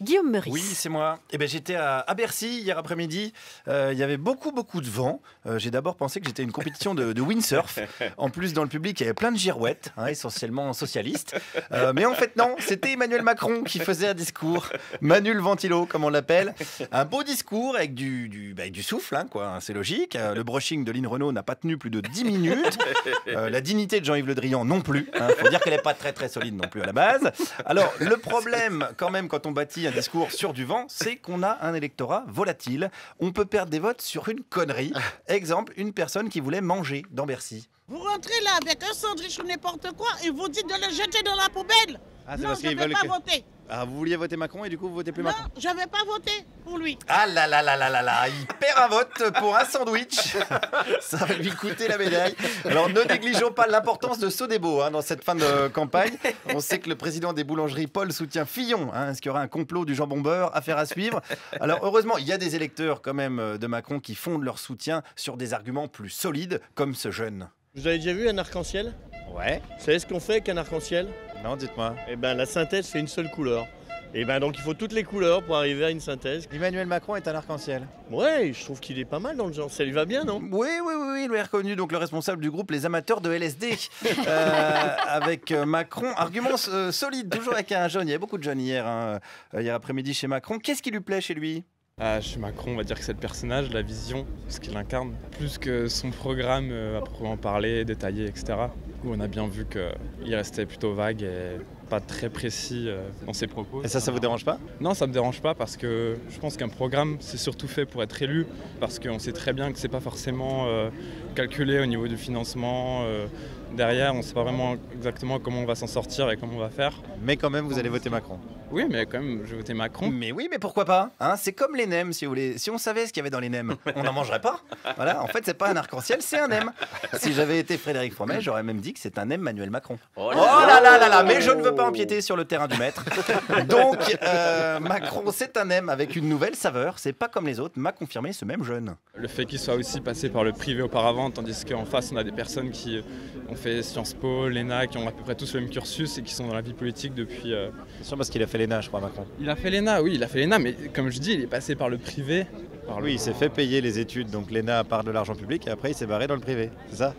Guillaume Meurice. Oui, c'est moi. J'étais à Bercy hier après-midi. Il y avait beaucoup de vent. J'ai d'abord pensé que j'étais une compétition de windsurf. En plus, dans le public, il y avait plein de girouettes, essentiellement socialistes. Mais en fait, non, c'était Emmanuel Macron qui faisait un discours. Manu le ventilo, comme on l'appelle. Un beau discours avec du souffle, c'est logique. Le brushing de Lynn Renault n'a pas tenu plus de 10 minutes. La dignité de Jean-Yves Le Drian non plus. Faut dire qu'elle n'est pas très solide non plus à la base. Alors, le problème, quand même, quand on bâtit un discours sur du vent, c'est qu'on a un électorat volatile. On peut perdre des votes sur une connerie. Exemple, une personne qui voulait manger dans Bercy. Vous rentrez là avec un sandwich ou n'importe quoi et vous dites de le jeter dans la poubelle. Ah, c'est non, parce je qu'ils ne vais veulent pas que... voter. Ah, vous vouliez voter Macron et du coup vous votez plus Non, Macron. je ne vais pas voter pour lui. Ah là là là là là là, il perd un vote pour un sandwich. Ça va lui coûter la médaille. Alors ne négligeons pas l'importance de Sodebo dans cette fin de campagne. On sait que le président des boulangeries, Paul, soutient Fillon. Est-ce qu'il y aura un complot du jambon beurre? Affaire à suivre. Alors heureusement, il y a des électeurs quand même de Macron qui fondent leur soutien sur des arguments plus solides, comme ce jeune. Vous avez déjà vu un arc-en-ciel? Ouais. Vous savez ce qu'on fait avec un arc-en-ciel? Non, dites-moi. La synthèse, c'est une seule couleur. Donc il faut toutes les couleurs pour arriver à une synthèse. Emmanuel Macron est un arc-en-ciel. Ouais, je trouve qu'il est pas mal dans le genre. Ça lui va bien, non? Oui, il est reconnu, donc le responsable du groupe Les Amateurs de LSD. Avec Macron, argument solide, toujours avec un jeune. Il y avait beaucoup de jeunes hier après-midi chez Macron. Qu'est-ce qui lui plaît chez lui? Chez Macron, on va dire que c'est le personnage, la vision, ce qu'il incarne, plus que son programme à proprement parler, détaillé, etc. Où on a bien vu qu'il restait plutôt vague et pas très précis dans ses propos. Et ça vous dérange pas? Non, ça me dérange pas parce que je pense qu'un programme, c'est surtout fait pour être élu, parce qu'on sait très bien que c'est pas forcément calculé au niveau du financement. Derrière, on ne sait pas vraiment exactement comment on va s'en sortir et comment on va faire. Mais quand même, vous allez voter Macron. Oui, mais quand même, je vais voter Macron. Mais oui, mais pourquoi pas? C'est comme les nems, si vous voulez. Si on savait ce qu'il y avait dans les nems, on n'en mangerait pas. Voilà, en fait, c'est pas un arc-en-ciel, c'est un nem. Si j'avais été Frédéric Fromet, j'aurais même dit que c'est un nem Manuel Macron. Oh là là là là, mais je ne veux pas empiéter sur le terrain du maître. Donc, Macron, c'est un nem avec une nouvelle saveur. C'est pas comme les autres, m'a confirmé ce même jeune. Le fait qu'il soit aussi passé par le privé auparavant, tandis qu'en face, on a des personnes qui ont fait Sciences Po, l'ENA, qui ont à peu près tous le même cursus et qui sont dans la vie politique depuis... C'est sûr parce qu'il a fait l'ENA, je crois, Macron. Il a fait l'ENA, oui, il a fait l'ENA, mais comme je dis, il est passé par le privé. Oui, il s'est fait payer les études, donc l'ENA part de l'argent public et après il s'est barré dans le privé, c'est ça?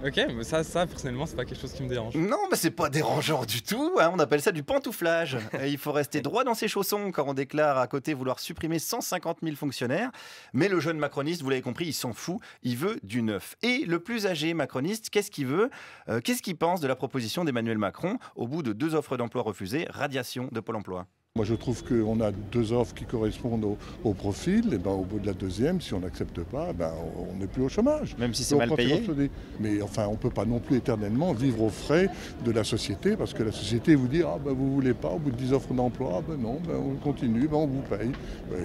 Ok, mais ça personnellement, c'est pas quelque chose qui me dérange. Non, mais c'est pas dérangeant du tout, on appelle ça du pantouflage. Et il faut rester droit dans ses chaussons quand on déclare à côté vouloir supprimer 150 000 fonctionnaires. Mais le jeune macroniste, vous l'avez compris, il s'en fout, il veut du neuf. Et le plus âgé macroniste, qu'est-ce qu'il veut? Qu'est-ce qu'il pense de la proposition d'Emmanuel Macron au bout de 2 offres d'emploi refusées, radiation de Pôle emploi? Moi, je trouve qu'on a 2 offres qui correspondent au profil. Et au bout de la deuxième, si on n'accepte pas, on n'est plus au chômage. Même si c'est mal payé. Mais enfin, on ne peut pas non plus éternellement vivre aux frais de la société, parce que la société vous dit vous ne voulez pas, au bout de 10 offres d'emploi, non, on continue, on vous paye.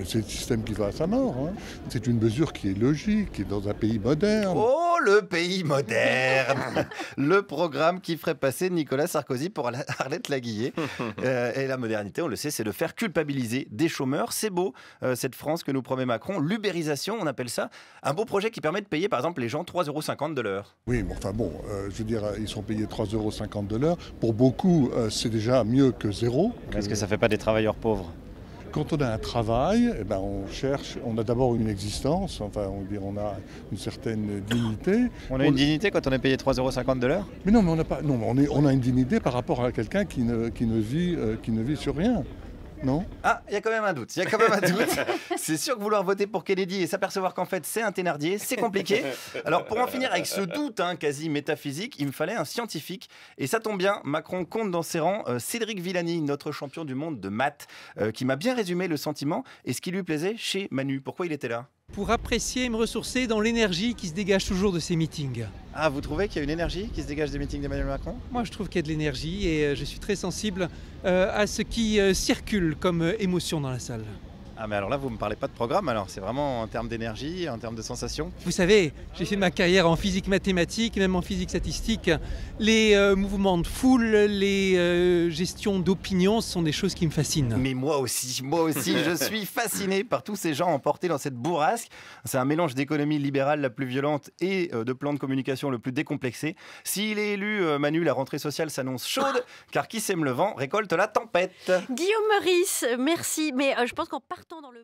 C'est le système qui va à sa mort. C'est une mesure qui est logique, qui est dans un pays moderne. Oh, le pays moderne. Le programme qui ferait passer Nicolas Sarkozy pour Arlette Laguillet. Et la modernité, on le sait, c'est de faire culpabiliser des chômeurs. C'est beau, cette France que nous promet Macron. L'ubérisation, on appelle ça. Un beau projet qui permet de payer, par exemple, les gens 3,50 € de l'heure. Oui, mais enfin bon, je veux dire, ils sont payés 3,50 € de l'heure. Pour beaucoup, c'est déjà mieux que zéro. Est-ce que ça ne fait pas des travailleurs pauvres? Quand on a un travail, on a d'abord une existence, on a une certaine dignité. On a une dignité quand on est payé 3,50 € de l'heure? Mais non, mais on n'a pas. Non, on a une dignité par rapport à quelqu'un qui ne vit sur rien. Non? Ah, il y a quand même un doute. C'est sûr que vouloir voter pour Kennedy et s'apercevoir qu'en fait c'est un Thénardier, c'est compliqué. Alors pour en finir avec ce doute quasi métaphysique, il me fallait un scientifique. Et ça tombe bien, Macron compte dans ses rangs Cédric Villani, notre champion du monde de maths, qui m'a bien résumé le sentiment et ce qui lui plaisait chez Manu. Pourquoi il était là? Pour apprécier et me ressourcer dans l'énergie qui se dégage toujours de ces meetings. Ah, vous trouvez qu'il y a une énergie qui se dégage des meetings d'Emmanuel Macron? Moi, je trouve qu'il y a de l'énergie et je suis très sensible à ce qui circule comme émotion dans la salle. Ah mais alors là, vous me parlez pas de programme, alors c'est vraiment en termes d'énergie, en termes de sensations. Vous savez, j'ai fait ma carrière en physique mathématique, même en physique statistique. Les mouvements de foule, les gestions d'opinion, ce sont des choses qui me fascinent. Mais moi aussi, je suis fasciné par tous ces gens emportés dans cette bourrasque. C'est un mélange d'économie libérale la plus violente et de plan de communication le plus décomplexé. S'il est élu, Manu, la rentrée sociale s'annonce chaude, car qui sème le vent récolte la tempête. Guillaume Meurice, merci. Mais je pense qu'en partant dans le